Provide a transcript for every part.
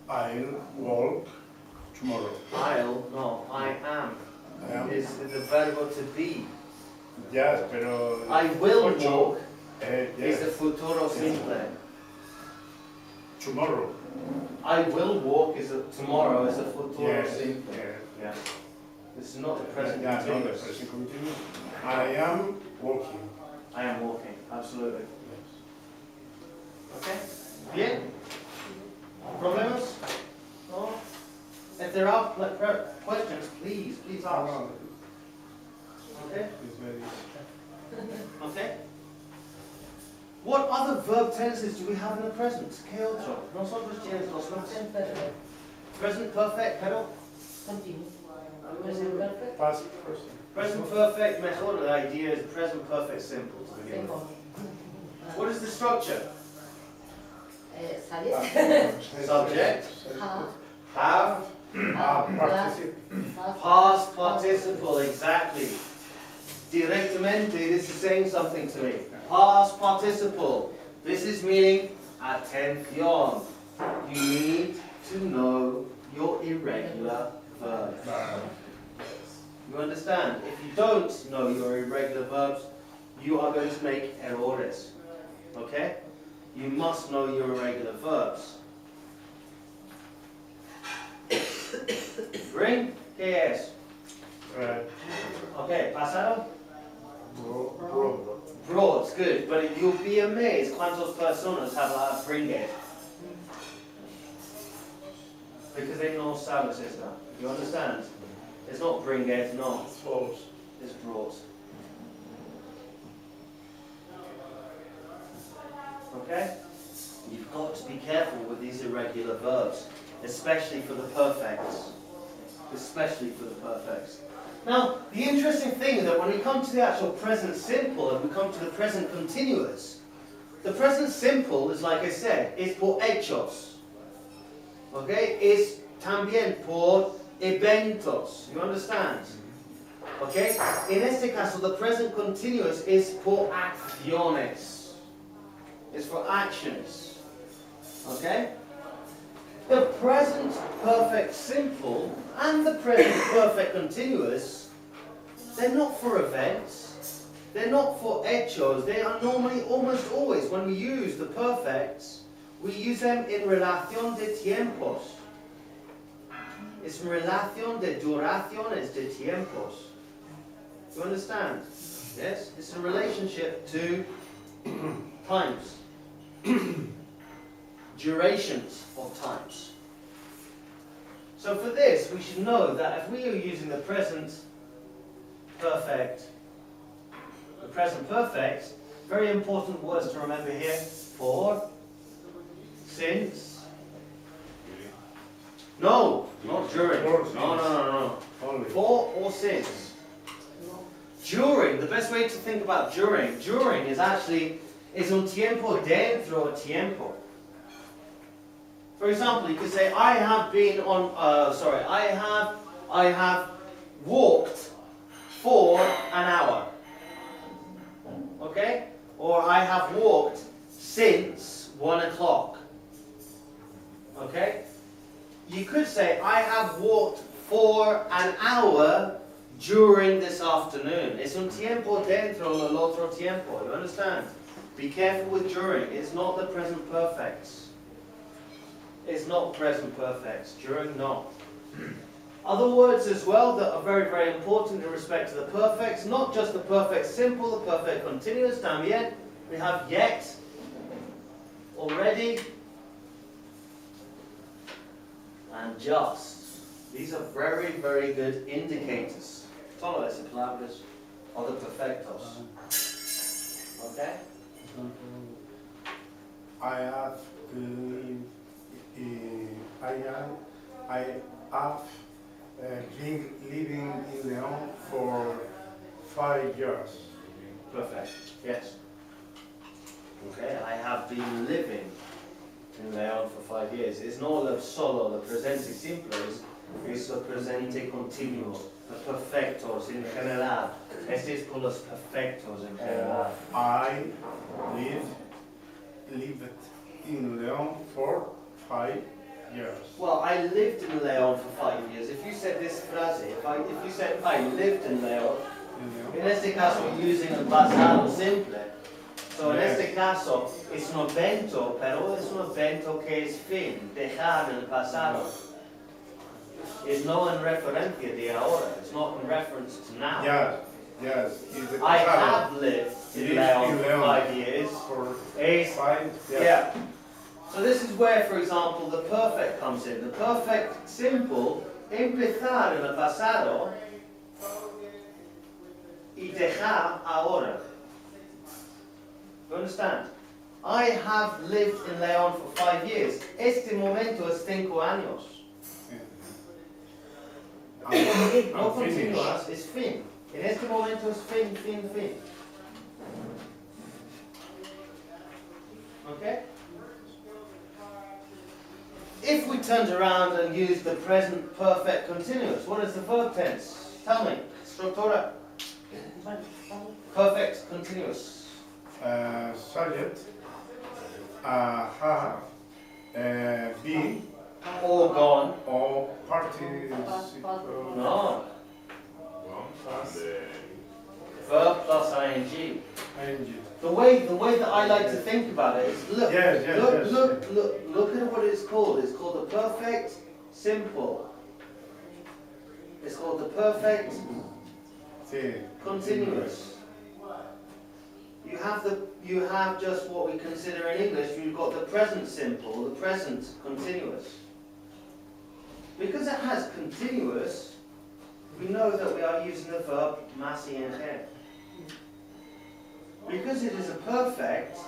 I'll walk tomorrow. No, I am. I am. Is the verbo to be. Yes, pero... I will Ocho. walk Yes. is the futuro simple. Tomorrow. I will walk is tomorrow is the futuro Yes. simple. Yes. Yeah. This is not the present Yeah, not the continuous. present continuous. I am walking. I am walking, absolutely. Yes. Okay? Bien? Problems? No? If there are questions, please ask. Okay? It's very easy. Okay? What other verb tenses do we have in the present? ¿Qué otro? Nosotros tenemos los más. Present perfect, pero Present perfect. Past person. present perfect, mejor the idea is present perfect simple to begin with. What is the structure? Subject. Have. Past participle, exactly. Directamente, this is saying something to me. Past participle. This is meaning atención. You need to know your irregular verbs. You understand? If you don't know your irregular verbs, you are going to make errores. Okay? You must know your irregular verbs. Bring, ¿qué es? Okay, pasado. Broad, good, but you'll be amazed cuántas personas have a bring it. Because they know sabes esta. You understand? It's not bring it, no. It's false. It's broad. Okay? You've got to be careful with these irregular verbs, especially for the perfects. Especially for the perfects. Now, the interesting thing is that when we come to the actual present simple and we come to the present continuous, the present simple is, like I said, is por hechos. Okay? Es también por eventos. You understand? Okay? In este caso, the present continuous is por acciones. It's for actions. Okay? The present perfect simple and the present perfect continuous, they're not for events, they're not for hechos, they are normally almost always, when we use the perfects, we use them in relación de tiempos. It's relación de duraciones de tiempos. You understand? Yes? It's a relationship to times. Durations of times. So for this, we should know that if we are using the present perfect, very important words to remember here: for, since. No, not during. No. Only. For or since. During, the best way to think about during is actually, is un tiempo dentro tiempo. For example, you could say, I have been on, I have walked for an hour. Okay? Or I have walked since 1 o'clock. Okay? You could say, I have walked for an hour during this afternoon. Es un tiempo dentro del otro tiempo. You understand? Be careful with during. It's not the present perfects. It's not present perfects. During, not. Other words as well that are very, very important in respect to the perfects. Not just the perfect simple, the perfect continuous. También we have yet, already, and just. These are very, very good indicators. Todas las palabras are the perfectos. Okay? I have been living in León for 5 years. Perfect. Yes. Okay, I have been living in León for 5 years. It's not el solo, the presente simple, es el presente continuo, los perfectos en general. Este es por los perfectos en general. I lived in León for 5 years. Well, I lived in León for 5 years. If you said this frase, if you said I lived in León, You en este caso you're using el pasado simple. So en Yes. este caso es un evento, pero es un evento que es fin, dejar en el pasado. It's no en referencia de ahora. It's not in reference to now. Yes, yes. It's the I pasado. have lived in Lived León in for León. 5 years. For Es 5 years. Yeah. So this is where, for example, the perfect comes in. The perfect simple, empezar en el pasado y dejar ahora. You understand? I have lived in León for 5 years. Este momento es 5 años. No Finish. continuas, es fin. En este momento es fin, fin, fin. Okay? If we turned around and used the present perfect continuous, what is the verb tense? Tell me. Structura. Perfect continuous. Subject, have, be, Or gone. or participle. No. Verb plus ing. ing. The way that I like to think about it is look. Yes, yes, look, yes. look at what it's called. It's called the perfect simple. It's called the perfect Sí. continuous. You have just what we consider in English, you've got the present simple, the present continuous. Because it has continuous, we know that we are using the verb más ing. Because it is a perfect,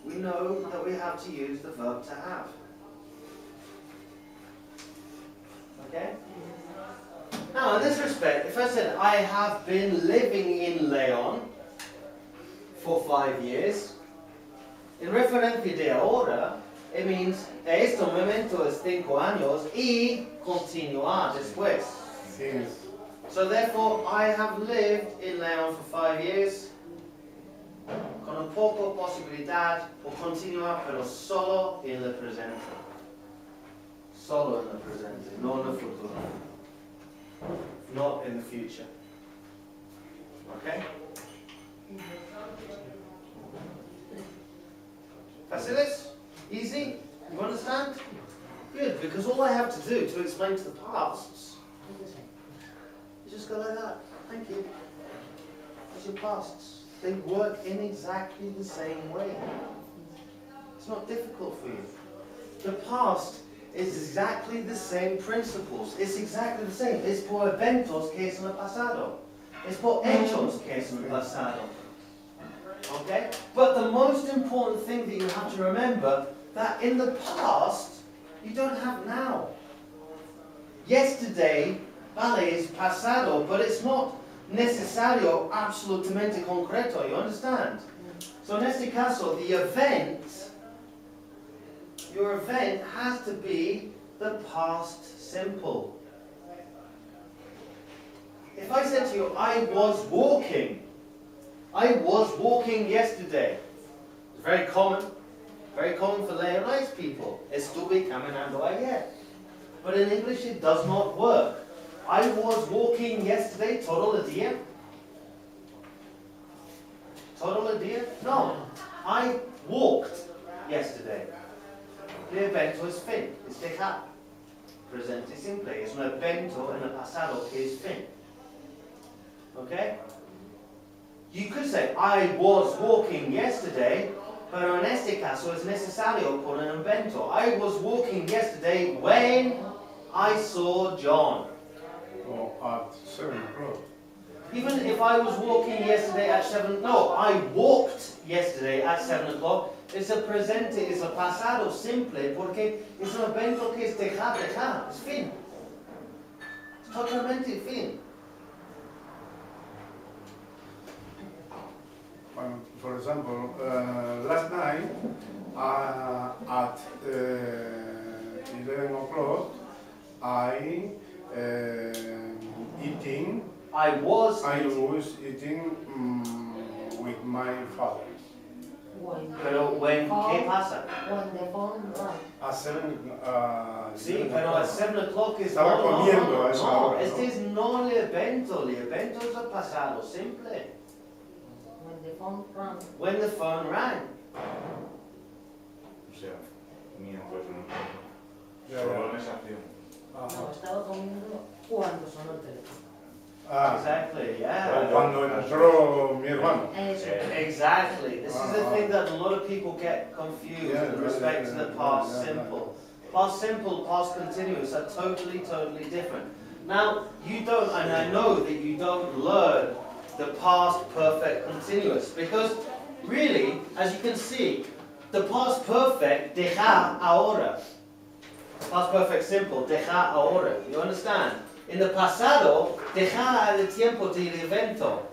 we know that we have to use the verb to have. Okay? Now, in this respect, if I said, I have been living in León for 5 years, in referencia de ahora, it means este momento es 5 años y continuar después. Since. So therefore, I have lived in León for 5 years, con un poco posibilidad por continuar, pero solo en el presente. Solo en el presente, no en el futuro. Not in the future. Okay? Facilis? Easy? You understand? Good, because all I have to do to explain to the pasts, you just go like that. Thank you. That's your pasts. They work in exactly the same way. It's not difficult for you. The past is exactly the same principles. It's exactly the same. Es por eventos que es en el pasado. Es por hechos que es en el pasado. Okay? But the most important thing that you have to remember, that in the past, you don't have now. Yesterday, vale, is pasado, but it's not necesario, absolutamente concreto, you understand? So in este caso, the event, your event has to be the past simple. If I said to you, I was walking yesterday. It's very common for Leonese people. Estuve caminando ayer. But in English it does not work. I was walking yesterday, todo el día. Todo el día? No. I walked yesterday. El evento es fin, es dejar. Presente simple, es un evento en el pasado que es fin. Okay? You could say, I was walking yesterday, pero en este caso es necesario por un evento. I was walking yesterday when I saw John. Or at 7 o'clock. Even if I was walking yesterday at 7, no, I walked yesterday at 7 o'clock. Es el presente, es el pasado simple, porque es un evento que es dejar, es fin. Es totalmente fin. For example, last night at 11 o'clock, I was eating with my father. Pero ¿qué pasa? At Sí, pero at 7 o'clock is Estaba comiendo a esa no, hora, este ¿no? es no el evento es el pasado simple. When the phone rang. When the phone rang. O sea, mientras no. Ya, Solo ya. en esa acción. No, estaba comiendo cuando sonó el teléfono. Exactly, yeah. Cuando entró mi hermano. Eso. Exactly. This is the thing that a lot of people get confused Yeah, with respect to the past yeah, yeah. simple. Past simple, past continuous are totally different. Now, you don't, and I know that you don't learn the past perfect continuous because really, as you can see, the past perfect, deja ahora. Past perfect simple, deja ahora. You understand? In the pasado, deja el tiempo del evento.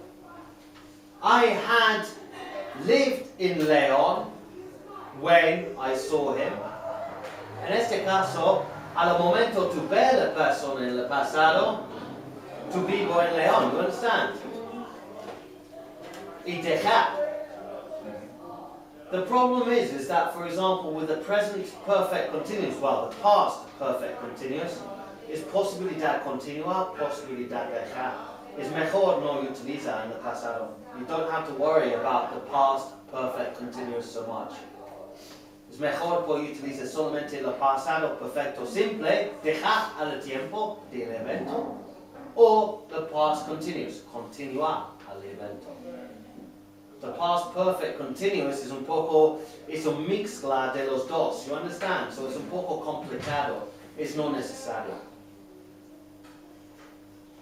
I had lived in León when I saw him. En este caso, al momento tu ver la persona en el pasado, tu vivo en León. You understand? Y dejar. The problem is that, for example, with the present perfect continuous, well, the past perfect continuous, es posibilidad continua, posibilidad dejar. Es mejor no utilizar en el pasado. You don't have to worry about the past perfect continuous so much. Es mejor por utilizar solamente el pasado perfecto simple, dejar al tiempo del evento, o the past continuous, continuar al evento. The past perfect continuous es un mezcla de los dos, you understand? So es un poco complicado, es no necesario.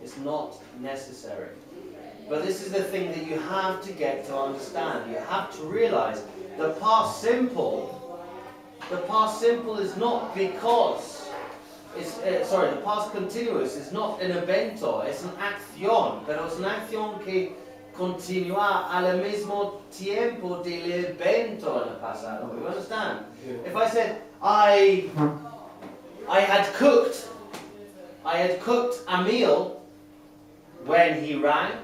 It's not necessary. But this is the thing that you have to get to understand. You have to realize the past simple is not because the past continuous is not an evento, es una acción, pero es una acción que continúa al mismo tiempo del evento en el pasado. You understand? Yeah. If I said I had cooked a meal when he rang,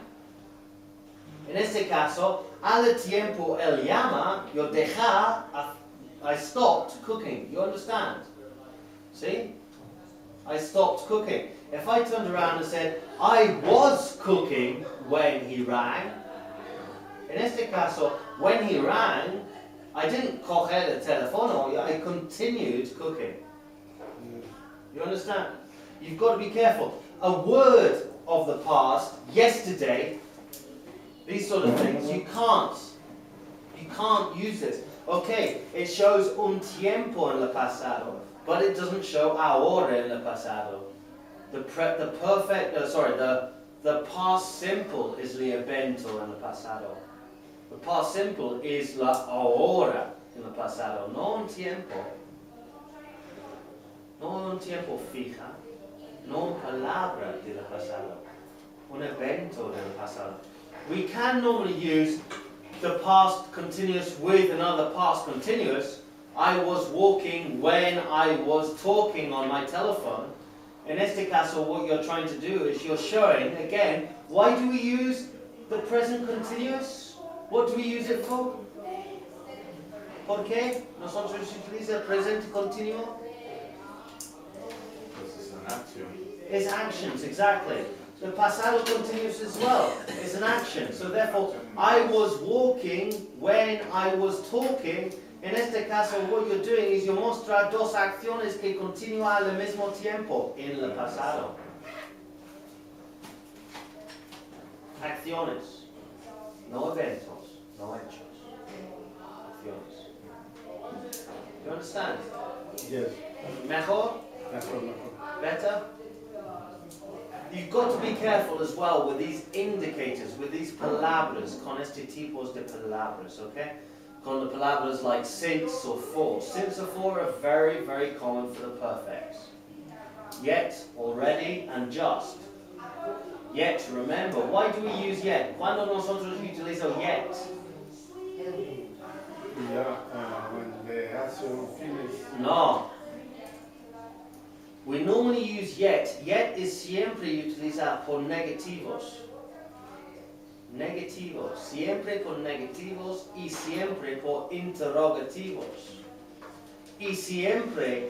en este caso, al tiempo él llama, yo dejar, I stopped cooking. You understand? See? I stopped cooking. If I turned around and said, I was cooking when he rang, en este caso, when he rang, I didn't coger el teléfono, I continued cooking. You understand? You've got to be careful. A word of the past, yesterday, these sort of things, you can't use this. Okay, it shows un tiempo en el pasado, but it doesn't show ahora en el pasado. The past simple is el evento en el pasado. The past simple is la ahora en el pasado, no un tiempo. No un tiempo fija, no una palabra del pasado, un evento del pasado. We can normally use the past continuous with another past continuous. I was walking when I was talking on my telephone. In este caso, what you're trying to do is you're showing, again, why do we use the present continuous? What do we use it for? ¿Por qué nosotros utilizamos el presente continuo? Pues es una acción. It's actions, exactly. The pasado continuous as well. It's an action. So therefore, I was walking when I was talking. En este caso, what you're doing is you mostrar dos acciones que continúan al mismo tiempo en el pasado. Acciones, no eventos, no hechos. Acciones. You understand? Yes. Mejor? Mejor. Better? You've got to be careful as well with these indicators, with these palabras, con este tipos de palabras, okay? Con the palabras like since or for. Since or for are very, very common for the perfects. Yet, already, and just. Yet, remember, why do we use yet? Cuando nosotros utilizamos yet? Yeah, when the action finishes. No. We normally use yet. Yet is siempre utilizado por negativos. Negativos. Siempre por negativos y siempre por interrogativos. Y siempre